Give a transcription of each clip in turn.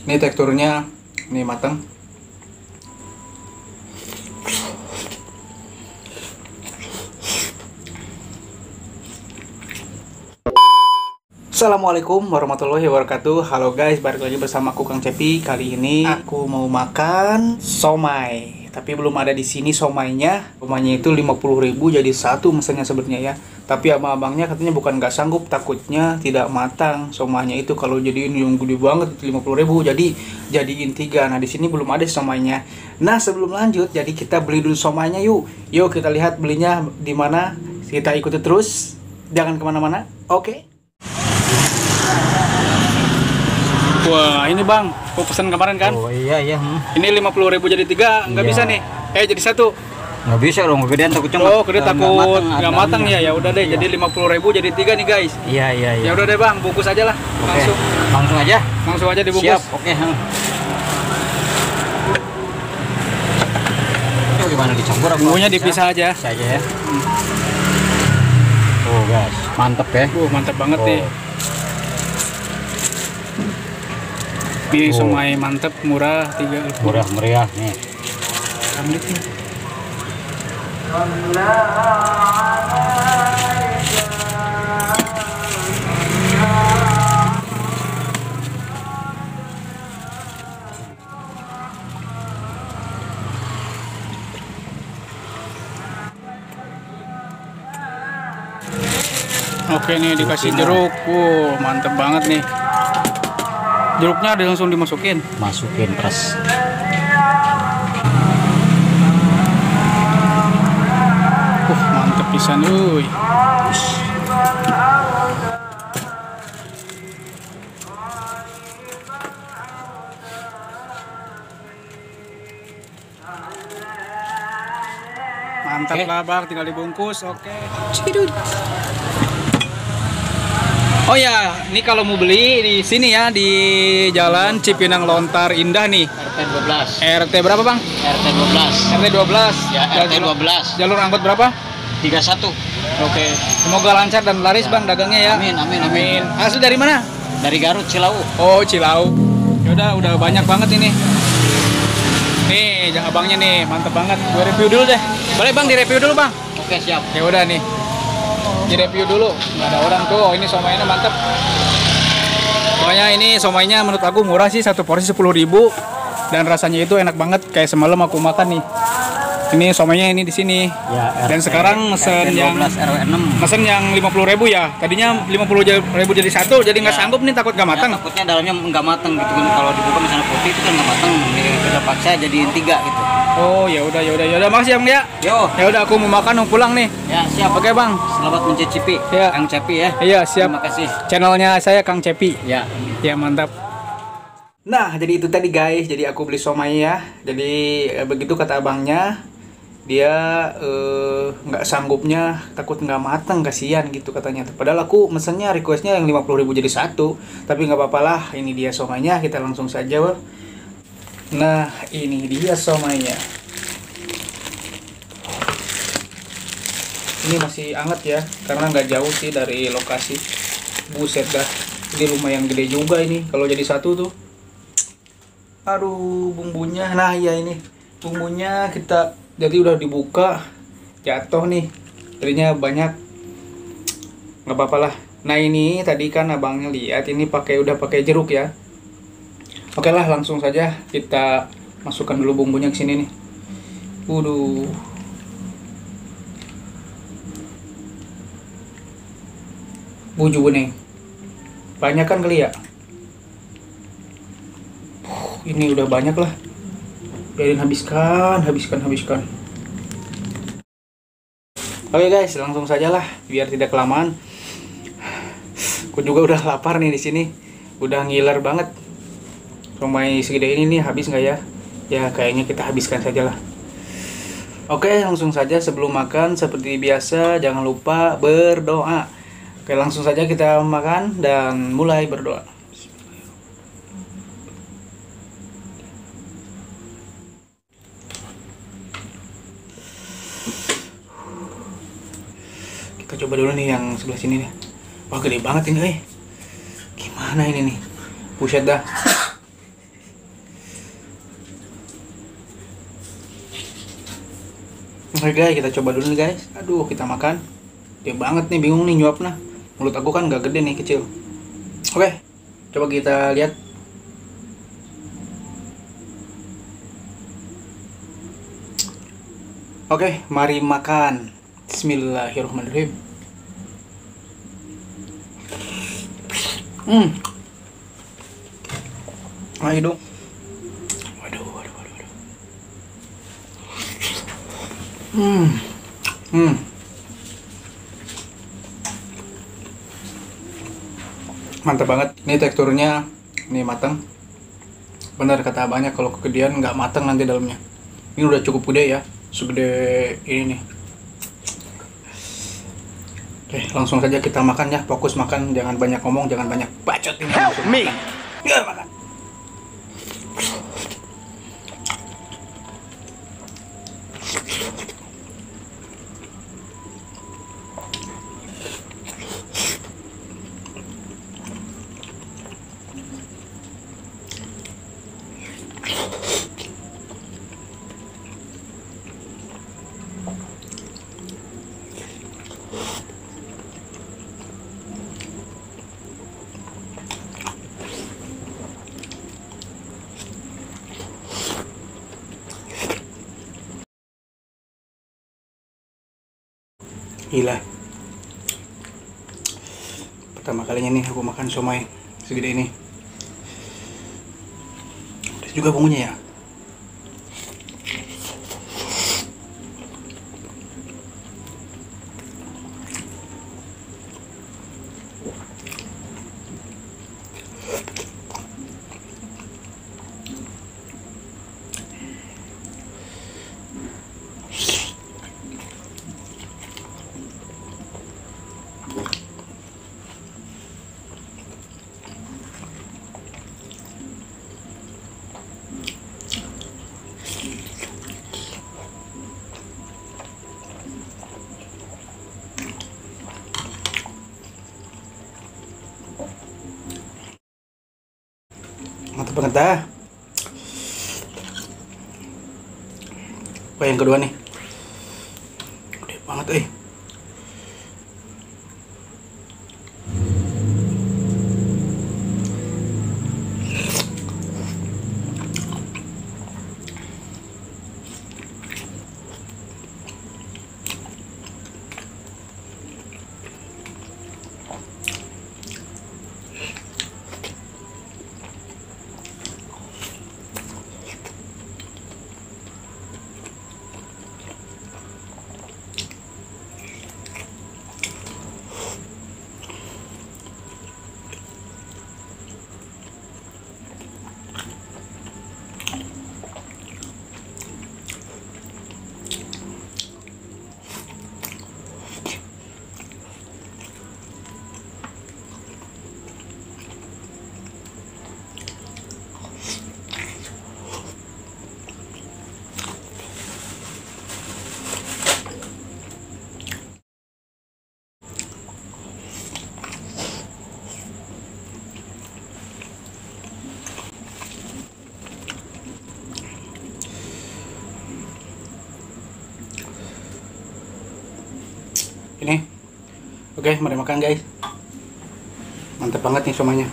Ini teksturnya ini matang. Assalamualaikum warahmatullahi wabarakatuh. Halo guys, balik lagi bersama aku Kang Cepi. Kali ini aku mau makan somai, tapi belum ada di sini somainya. Somainya itu 50.000 jadi satu mesennya sebenarnya ya. Tapi abang-abangnya katanya bukan nggak sanggup, takutnya tidak matang somainya itu. Kalau jadiin yang gede banget 50.000, jadi jadiin 3. Nah di sini belum ada somainya. Nah sebelum lanjut, jadi kita beli dulu somainya yuk. Yuk kita lihat belinya di mana. Kita ikuti terus, jangan kemana-mana. Oke. Wah ini bang, aku pesan kemarin kan? Oh iya. Ini 50.000 jadi 3, nggak Iya. bisa nih? Jadi 1. Nggak bisa dong, kegedean takut cuma. Oh, gede takut nggak matang ya. Ya udah deh, Iya. jadi 50.000 jadi 3 nih guys. Iya. Ya udah deh bang, bungkus aja lah. Oke. Langsung aja. Langsung aja dibungkus. Siap. Oke. Itu gimana dicampur? Bumbunya dipisah aja. Bisa aja ya. Oh guys, mantep ya. Mantap banget nih. Ini somai mantep, murah, 3. Murah meriah nih. Ambil nih. Oke nih dikasih jeruk, mantep banget nih. Jeruknya ada langsung dimasukin. Masukin peras. Mantep pisan, uy. Mantap lah bang, tinggal dibungkus. Oke. Oh ya, ini kalau mau beli di sini ya, di Jalan Cipinang Lontar Indah nih. RT 12. RT berapa bang? RT 12. RT 12. Ya, RT 12. Jalur angkot berapa? 31. Oke. Semoga lancar dan laris bang dagangnya ya. Amin. Asli dari mana? Dari Garut, Cilau. Oh Cilau. Ya udah banyak banget ini. Nih, abangnya nih, mantep banget. Gue review dulu deh. Boleh bang, direview dulu bang. Oke, siap. Ya udah nih. Direview dulu. Nggak ada orang tuh. Oh, ini somainya mantep. Pokoknya ini somainya menurut aku murah sih, satu porsi 10.000 dan rasanya itu enak banget. Kayak semalam aku makan nih. Ini somainya ini di sini. Ya, Dan sekarang mesen yang 12 RW 6. mesen yang 50.000 ya. Tadinya 50.000 jadi satu, jadi nggak Ya. sanggup nih, takut nggak matang. Ya, takutnya dalamnya nggak matang gitu kan, kalau dibuka misalnya putih itu kan nggak matang, kita paksa jadiin 3 gitu. Oh ya udah makasih ya bang ya. Yo. Ya udah aku mau makan, mau pulang nih. Ya siap. Oke bang. Selamat mencicipi. Ya. Kang Cepi ya. Iya siap. Terima kasih. Channelnya saya Kang Cepi. Ya. Ya mantap. Nah jadi itu tadi guys. Jadi aku beli somai ya. Jadi begitu kata abangnya. Dia nggak sanggupnya, takut nggak matang, kasihan gitu katanya. Padahal aku mesennya requestnya yang 50.000 jadi satu. Tapi nggak apa-apa lah. Ini dia somainya. Kita langsung saja bang. Nah ini dia somainya. Ini masih hangat ya, karena nggak jauh sih dari lokasi. Buset dah, ini lumayan gede juga ini kalau jadi satu tuh. Aduh bumbunya, nah ya ini bumbunya kita jadi udah dibuka, jatuh nih, jadinya banyak. Nggak apa-apa lah. Nah ini tadi kan abangnya lihat ini udah pakai jeruk ya. Oke lah, langsung saja kita masukkan dulu bumbunya ke sini nih. Waduh. Buju bening. Banyak kan kali ya? Ini udah banyak lah. Biarin habiskan. Oke guys, langsung saja lah biar tidak kelamaan. Aku juga udah lapar nih di sini. Udah ngiler banget. Somai segede ini nih habis nggak ya? Ya kayaknya kita habiskan saja lah. Oke langsung saja sebelum makan seperti biasa jangan lupa berdoa. Oke langsung saja kita makan dan mulai berdoa. Kita coba dulu nih yang sebelah sini nih. Wah gede banget ini, Gimana ini nih? Buset dah. Oke guys, kita coba dulu nih guys. Aduh, kita makan. Gede banget nih, bingung nih nyuapnya. Mulut aku kan nggak gede nih, kecil. Oke, coba kita lihat. Oke, mari makan. Bismillahirrahmanirrahim. Ayo dong. Waduh, waduh, waduh, waduh. Mantap banget. Ini teksturnya, ini matang. Benar kata abangnya, kalau kegedean nggak matang nanti dalamnya. Ini udah cukup gede ya, segede ini nih. Oke, langsung saja kita makan ya. Fokus makan, jangan banyak ngomong, jangan banyak bacot ini. Help me. Ya, makan. Gila, pertama kalinya nih aku makan somai segede ini. Terus juga bumbunya ya. Mantap banget dah. Yang kedua nih, gede banget ini. Oke, mari makan guys. Mantap banget nih somanya.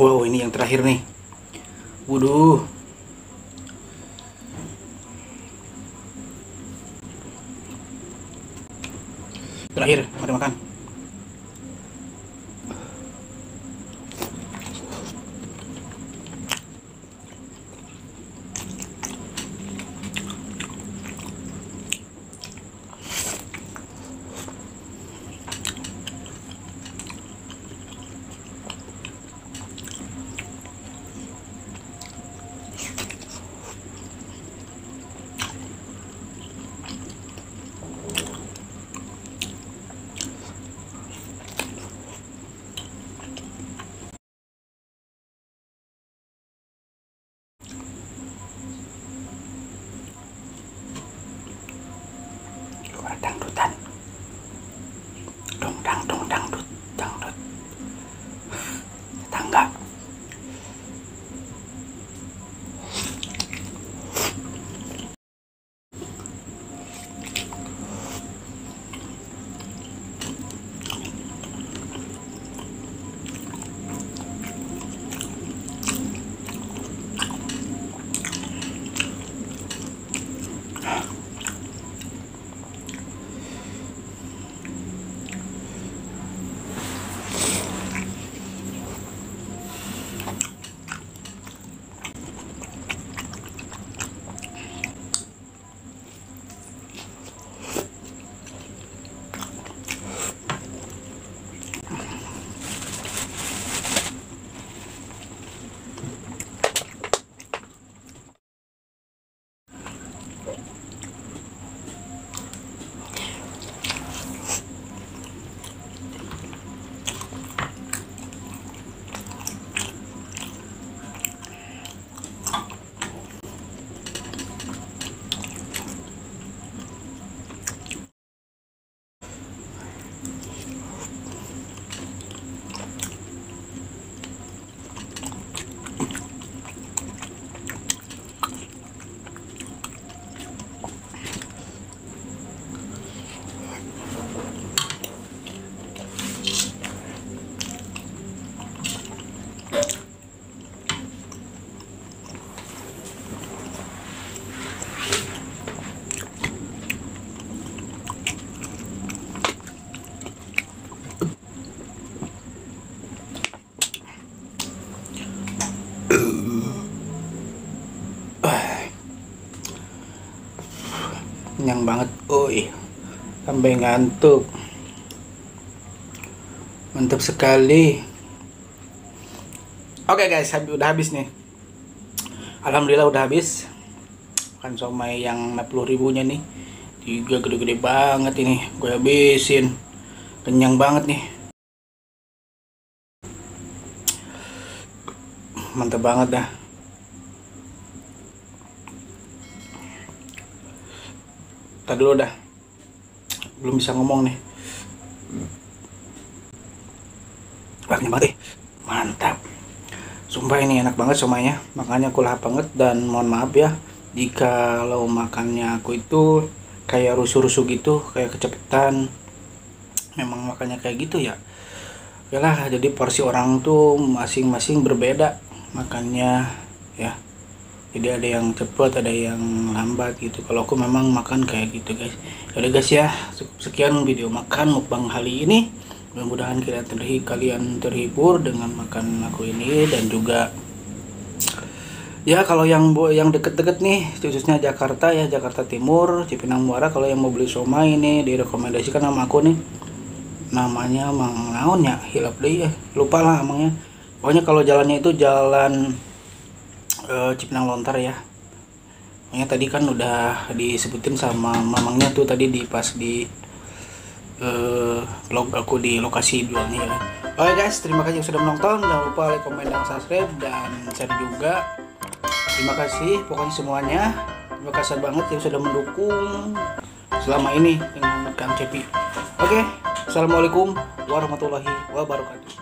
Wow, ini yang terakhir nih. Waduh. Terakhir, mari makan. Dangdutan, dong dangdut tangga. Kenyang banget, sampai ngantuk. Mantap sekali. Oke guys, udah habis nih. Alhamdulillah udah habis. Makan somai yang 60.000-nya nih. 3 gede-gede banget ini. Gue habisin. Kenyang banget nih. Mantap banget dah. Tadi dulu dah. Belum bisa ngomong nih. Kenyang banget. Mantap. Sumpah ini enak banget somainya. Makanya aku lahap banget dan mohon maaf ya jika kalau makannya aku itu kayak rusuh-rusuh gitu, kayak kecepetan. Memang makannya kayak gitu ya. Yalah, jadi porsi orang tuh masing-masing berbeda makannya ya. Jadi ada yang cepet, ada yang lambat gitu. Kalau aku memang makan kayak gitu guys. Yaudah guys ya, sekian video makan mukbang kali ini. Mudah-mudahan kalian terhibur dengan makan aku ini, dan juga ya kalau yang deket-deket nih, khususnya Jakarta ya, Jakarta Timur, Cipinang Muara, kalau yang mau beli somai ini direkomendasikan sama aku nih. Namanya Mang Naon ya, hilap deh ya, lupa lah emangnya. Pokoknya kalau jalannya itu jalan Cipinang Lontar ya. Pokoknya tadi kan udah disebutin sama mamangnya tuh tadi pas di vlog aku di lokasi jualnya ya. Oke guys, terima kasih yang sudah menonton. Jangan lupa like, comment, dan subscribe, dan share juga. Terima kasih pokoknya semuanya. Terima kasih banget yang sudah mendukung selama ini dengan Kang Cepi. Oke, assalamualaikum warahmatullahi wabarakatuh.